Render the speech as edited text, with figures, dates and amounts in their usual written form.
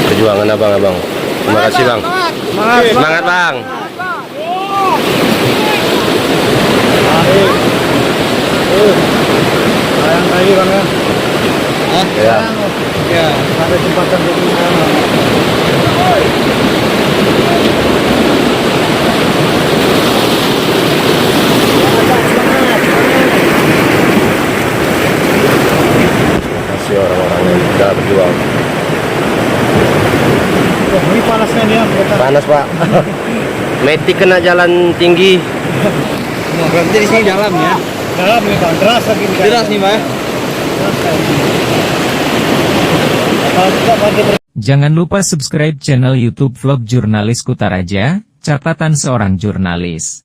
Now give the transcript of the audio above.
Perjuangan abang-abang. Terima kasih bang. Semangat bang. Sayang lagi bang ya. Ya. Ya, sampai jembatan begini. Terima kasih orang-orang yang sudah berjuang. Oh, ini panasnya nih ya. Panas pak. Metik kena jalan tinggi. Berarti di sini dalam ya? Dalam nih bang, deras lagi. Deras nih Pak. Jangan lupa subscribe channel YouTube Vlog Jurnalis Kutaraja, catatan seorang jurnalis.